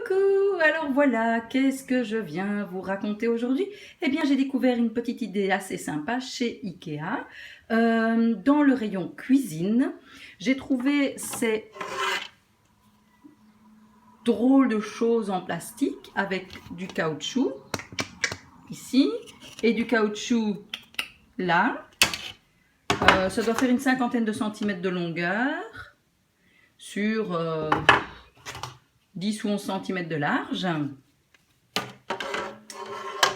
Coucou! Alors voilà, qu'est-ce que je viens vous raconter aujourd'hui? Eh bien, j'ai découvert une petite idée assez sympa chez Ikea. Dans le rayon cuisine, j'ai trouvé ces drôles de choses en plastique avec du caoutchouc ici et du caoutchouc là. Ça doit faire une cinquantaine de centimètres de longueur sur 10 ou 11 cm de large.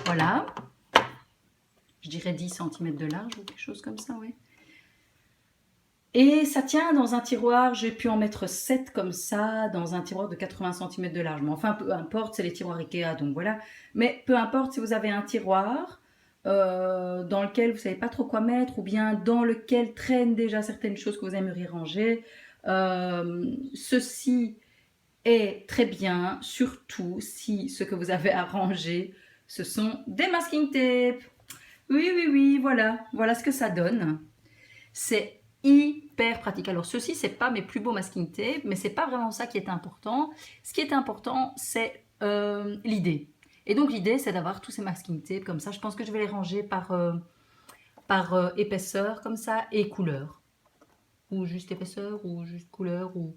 Voilà. Je dirais 10 cm de large ou quelque chose comme ça, oui. Et ça tient dans un tiroir, j'ai pu en mettre 7 comme ça, dans un tiroir de 80 cm de large. Mais enfin, peu importe, c'est les tiroirs Ikea, donc voilà. Mais peu importe si vous avez un tiroir dans lequel vous ne savez pas trop quoi mettre, ou bien dans lequel traînent déjà certaines choses que vous aimeriez ranger. Ceci est très bien, surtout si ce que vous avez à ranger, ce sont des masking tape. Oui, voilà ce que ça donne. C'est hyper pratique. Alors ceci, c'est pas mes plus beaux masking tape, mais c'est pas vraiment ça qui est important. Ce qui est important, c'est l'idée. Et donc l'idée, c'est d'avoir tous ces masking tape comme ça. Je pense que je vais les ranger par épaisseur comme ça et couleur. Ou juste épaisseur, ou juste couleur, ou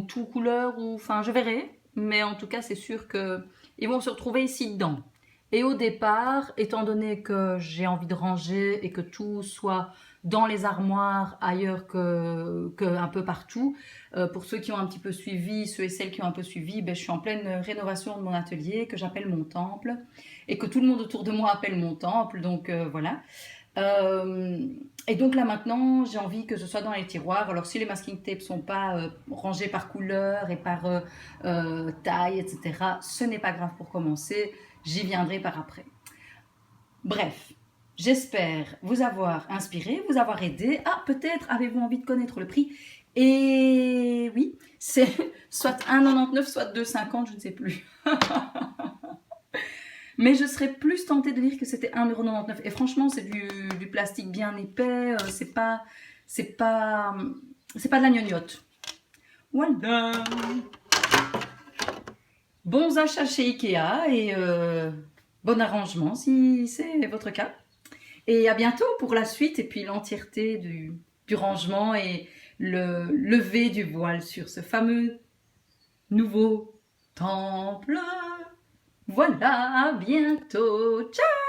tout couleur, ou enfin je verrai. Mais en tout cas, c'est sûr qu'ils vont se retrouver ici dedans. Et au départ, étant donné que j'ai envie de ranger et que tout soit dans les armoires ailleurs que un peu partout, pour ceux qui ont un petit peu suivi, ceux et celles qui ont un peu suivi, ben, je suis en pleine rénovation de mon atelier que j'appelle mon temple et que tout le monde autour de moi appelle mon temple, donc voilà. Et donc là maintenant, j'ai envie que ce soit dans les tiroirs. Alors si les masking tapes sont pas rangés par couleur et par taille, etc., ce n'est pas grave pour commencer. J'y viendrai par après. Bref, j'espère vous avoir inspiré, vous avoir aidé. Ah, peut-être avez-vous envie de connaître le prix. Et oui, c'est soit 1,99, soit 2,50, je ne sais plus. Mais je serais plus tentée de dire que c'était 1,99 €. Et franchement, c'est du plastique bien épais. C'est pas de la gnognotte. Voilà. Bons achats chez Ikea et bon arrangement si c'est votre cas. Et à bientôt pour la suite et puis l'entièreté du rangement et le lever du voile sur ce fameux nouveau temple. Voilà, à bientôt. Ciao!